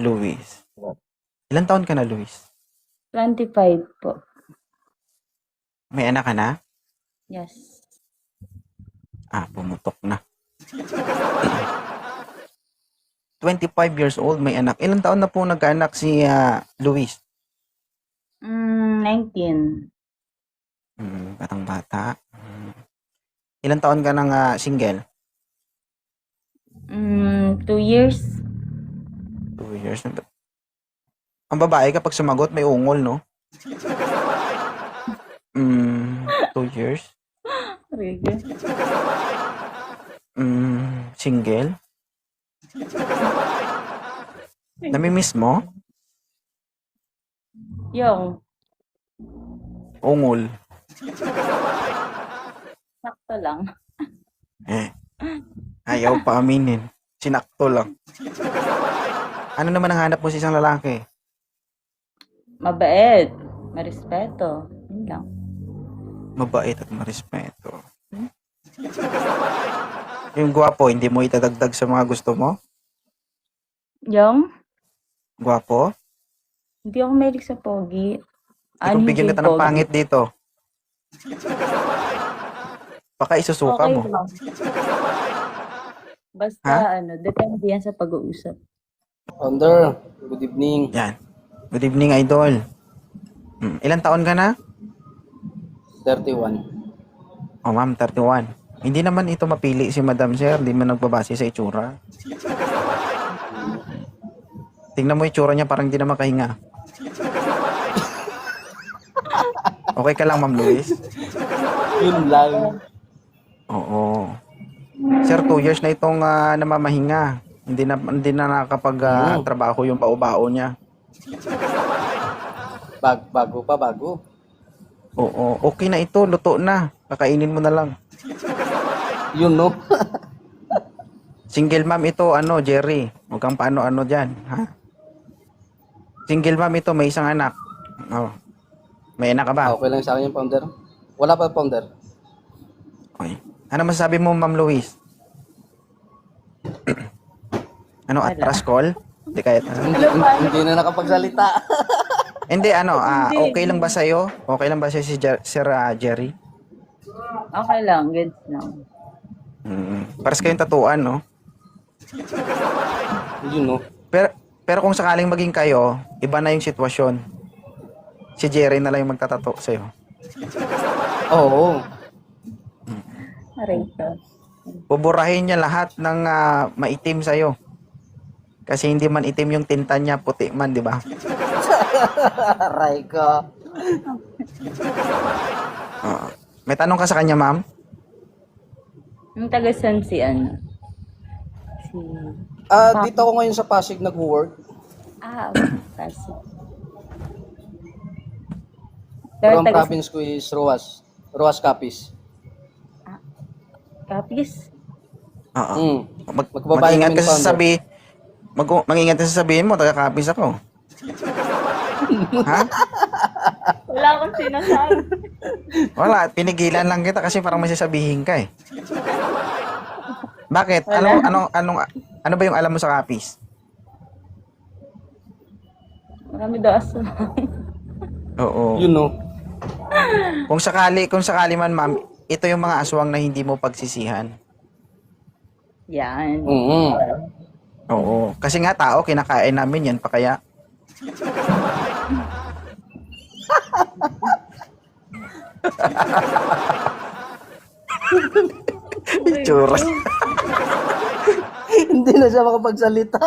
Luis. Ilan taon ka na, Luis? 25 po. May anak ka na? Yes. Pumutok na. 25 years old, may anak. Ilan taon na po nagkaanak si Luis? 19. Batang bata. Ilan taon ka nang single? 2 years. 2 years. Ang babae kapag sumagot may ungol, no? 2 years. Riga. Single. Namimiss mo? Yung, Ungol. sakto lang. Ayaw pa aminin. Sinakto lang. Ano naman ang hanap mo sa isang lalaki? Mabait. Marespeto. Yun lang. Mabait at marespeto. Yung gwapo, hindi mo itadagdag sa mga gusto mo? Yung, Gwapo? hindi ako mahilig sa pogi. Kung bigyan kita ng pogi. pangit dito. Baka isusuka Okay mo. lang. Basta depende yan sa pag-uusap. Founder, good evening. Yan. Good evening, idol. Ilan taon ka na? 31. Oh, ma'am, 31. Hindi naman ito mapili si Madam Sir. Hindi man nagbabase sa itsura. Tingnan mo itsura niya, parang hindi na makahinga. Okay ka lang, Ma'am Luis? Yun lang. Oo. Sir, 2 years na itong namamahinga. Hindi na nakakapag-trabaho yung bao-bao niya. Bago. Oo. Okay na ito. Luto na. Kakainin mo na lang. Yun, no? Single mom ito, Jerry. Huwag kang paano-ano dyan. Ha? Single mom ito, may isang anak. Oh. May anak ka ba? Okay lang sa akin yung founder. Wala pa, founder. Okay. Ano masasabi mo, Ma'am Luis? Atras call? Hindi kahit Hindi na nakapagsalita. Hindi, okay lang ba sa'yo? Okay lang ba sa'yo si Sir Jerry? Okay lang, good lang. Paras kayong tatuan, no? Yun, no? Pero kung sakaling maging kayo, iba na yung sitwasyon. Si Jerry na lang yung magtatato sa'yo. Oo. Aray ka. Buburahin niya lahat ng maitim sa'yo. Kasi hindi man itim yung tinta niya, puti man, di ba? Aray ka. May tanong ka sa kanya, ma'am? Yung taga-san si Si... Dito ako ngayon sa Pasig nag-work. Kasi. From province ko is Roas. Roas Capiz. Kapis? Oo. Magbabae Mag-ingat kami ka ni sa founder. mag-ingat ka sa sabihin mo, taga-kapis ako. Ha? Wala akong sinasabi. Wala, pinigilan lang kita kasi parang may sasabihin ka eh. Bakit? Wala. Ano ba yung alam mo sa kapis? Marami daw aswang. Oo. Yun, no? Kung sakali man, ma'am, ito yung mga aswang na hindi mo pagsisihan. Yan. Oo. Kasi nga tao, kinakain namin yan pa kaya. Itsura. Hindi na siya makapagsalita.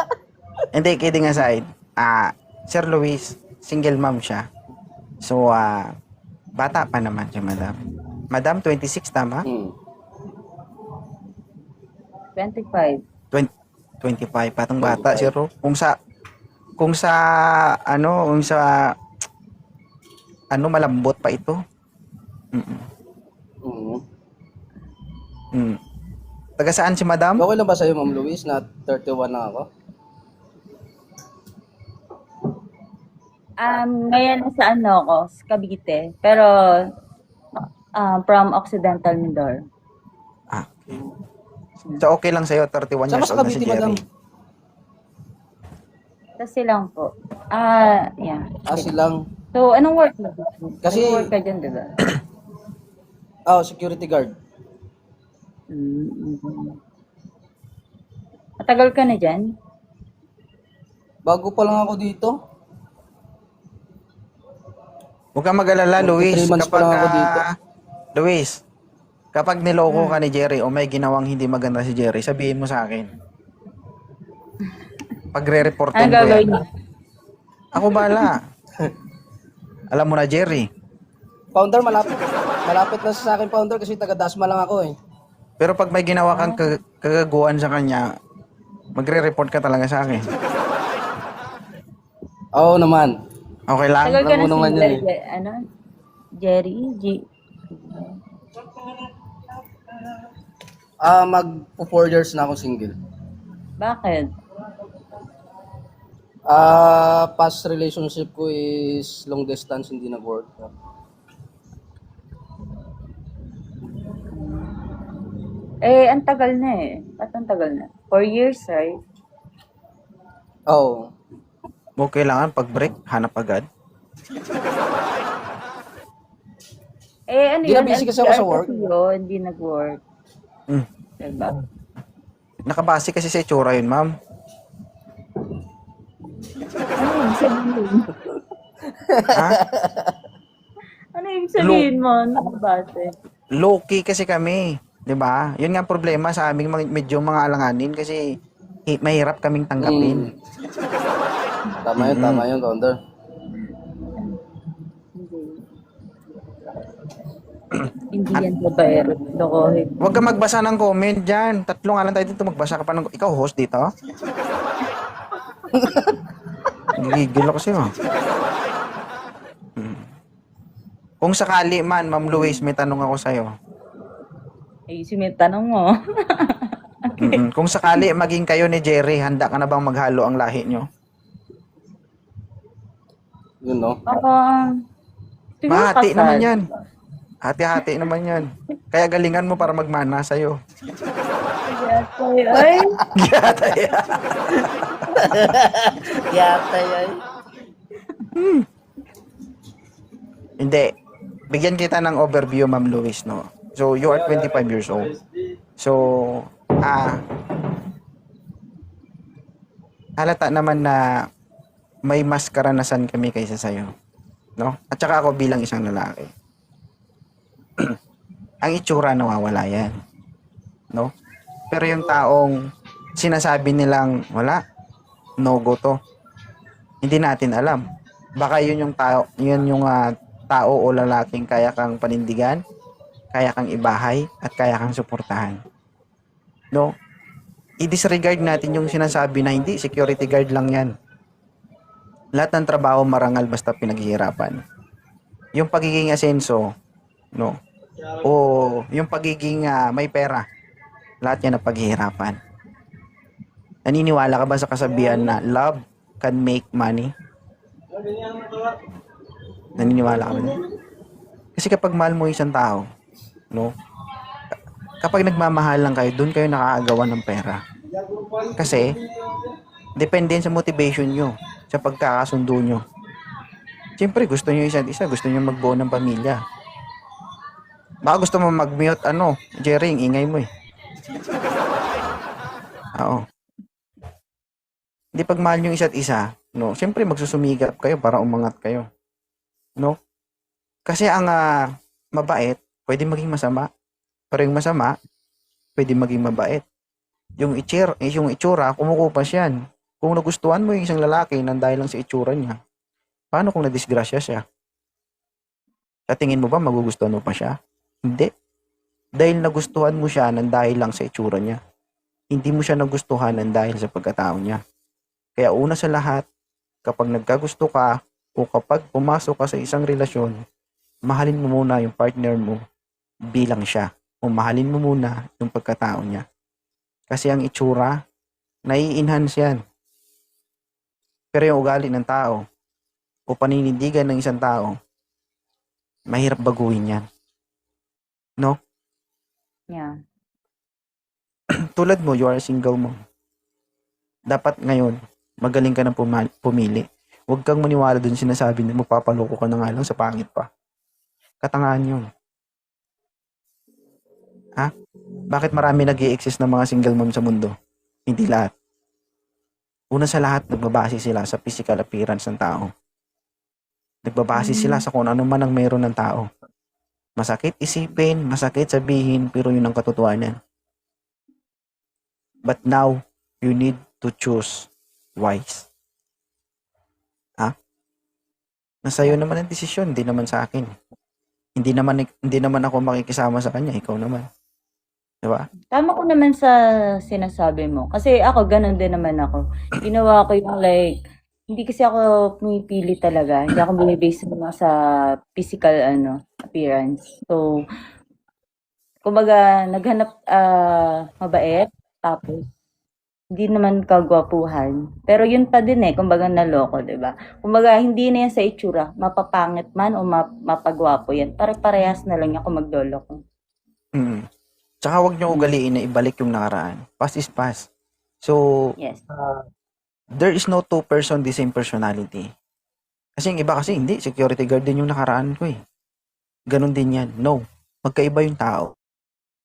Hindi, kidding aside. Sir Luis, single mom siya. So, bata pa naman siya, madam. Madam, 26, tama? 25. 25, patong bata, sir. Kung sa malambot pa ito. Taga saan si madam? Okay lang ba sa'yo, Ma'am Luis, na 31 na ako? Ngayon nasa ako, sa Cavite. Pero, from Occidental Mindoro. Okay. So, okay lang sa'yo, 31 Saan years sa old na si Cavite, Jerry. madam? Kasi lang po. Yeah. Silang, So, anong work mo? Kasi- Anong work ka dyan, diba? security guard. Mm-hmm. Matagal ka na dyan? Bago pa lang ako dito. Huwag kang mag-alala, Luis. 3 months pa lang ako dito. Luis, kapag niloko ka ni Jerry o may ginawang hindi maganda si Jerry, sabihin mo sa akin. Pagre-reportin Anong ko gagawin yan. niyo? Ako bala. Alam mo na, Jerry. Founder, malapit na sa akin, founder, kasi taga-Dasma lang ako eh. Pero pag may ginawa kang kagaguhan sa kanya, magre-report ka talaga sa akin. Oo naman. Okay lang? Tagal ka Alam mo na naman single, yun ano? Jerry? Mag 4 years na ako single. Bakit? Past relationship ko is long distance, hindi nag-work. Ang tagal na eh. Ba't ang tagal na? 4 years, right? Oo. Mo kailangan pag break, hanap agad. Ano Hindi na yun? busy kasi ako sa LDR work. kasi yun, hindi nag-work. Mm. Diba? Nakabase kasi sa itsura yun, ma'am. Ano yung sabihin? Ha? Ano yung sabihin mo? Nakabase. Low-key kasi kami. 'Di ba? Yun nga ang problema sa aming medyo mga alanganin kasi mahirap kaming tanggapin. Tama yun, founder. Hindi yan babaero. Lokohin. Huwag ka magbasa ng comment dyan. Tatlo nga lang tayo dito. Magbasa ka pa ng... Ikaw host dito? Gigil ako sa'yo. Kung sakali man, Ma'am Luis, may tanong ako sa'yo. May tanong mo. Kung sakali maging kayo ni Jerry, handa ka na bang maghalo ang lahi nyo? Yun, no? Siguro Mahati kasal. naman yan. Hati-hati naman yan. Kaya galingan mo para magmana sa'yo. Ay, Giyata yan. Yata yan. Hindi. Bigyan kita ng overview, Ma'am Luis, no? So, you are 25 years old. So, halata naman na may mas karanasan kami kaysa sa'yo. No? At saka ako bilang isang lalaki. Ang itsura nawawala yan. No? Pero yung taong sinasabi nilang wala, no go to. Hindi natin alam. Baka yun yung tao, tao o lalaking kaya kang panindigan, kaya kang ibahay, at kaya kang suportahan. No? I-disregard natin yung sinasabi na hindi, security guard lang yan. Lahat ng trabaho marangal basta pinaghihirapan. Yung pagiging asenso, no? O yung pagiging may pera, lahat yan na paghihirapan. Naniniwala ka ba sa kasabihan na love can make money? Naniniwala ka ba? Kasi kapag mahal mo isang tao, no? Kapag nagmamahal lang kayo, doon kayo nakakagawa ng pera. Kasi, depende sa motivation nyo, sa pagkakasundo nyo. Siyempre, gusto nyo isa't isa, gusto nyo magbuo ng pamilya. Baka gusto mo mag-mute, Jerry, ang ingay mo eh. Oo. Hindi pag mahal nyo isa't isa, no? Siyempre, magsusumigap kayo para umangat kayo. No? Kasi ang mabait, pwede maging masama. Pero yung masama, pwede maging mabait. Yung itsura, kumukupas yan. Kung nagustuhan mo yung isang lalaki nang dahil lang sa itsura niya, paano kung nadisgrasya siya? Sa tingin mo ba magugustuhan mo pa siya? Hindi. Dahil nagustuhan mo siya nang dahil lang sa itsura niya. Hindi mo siya nagustuhan nang dahil sa pagkatao niya. Kaya una sa lahat, kapag nagkagusto ka o kapag pumasok ka sa isang relasyon, mahalin mo muna yung partner mo bilang siya. O mahalin mo muna yung pagkatao niya. Kasi ang itsura, nai-enhance yan. Pero yung ugali ng tao o paninindigan ng isang tao, mahirap baguhin yan. No? Yeah. Tulad mo, you are a single mom. Dapat ngayon, Magaling ka ng pumili. Huwag kang maniwala dun sinasabi na magpapaloko ka na nga lang sa pangit pa. Katangahan yun. Ha? Bakit marami nag-i-exist ng mga single mom sa mundo? Hindi lahat. Una sa lahat, nagbabase sila sa physical appearance ng tao. Nagbabase sila sa kung ano man ang meron ng tao. Masakit isipin, masakit sabihin, pero yun ang katotohanan. But now, you need to choose wise. Ha? Nasa iyo naman ang desisyon, hindi naman sa akin. Hindi naman ako makikisama sa kanya, ikaw naman. 'Di ba? Tama ko naman sa sinasabi mo. Kasi ako, ganun din naman ako. Ginawa ko yung like, hindi kasi ako pumipili talaga. Hindi ako binibase sa physical appearance. So, kumbaga, naghanap mabait, tapos hindi naman kagwapuhan. Pero yun pa din kumbaga naloko, 'di ba? Kumbaga, hindi na yan sa itsura. Mapapangit man o mapagwapo yan. Pare-parehas na lang yan kung magloloko. Mm. Tsaka huwag niyo ugaliin na ibalik yung nakaraan. Past is past. So, Yes. there is no two person the same personality. Kasi yung iba kasi hindi, security guard din yung nakaraan ko eh. Ganon din yan. No. Magkaiba yung tao.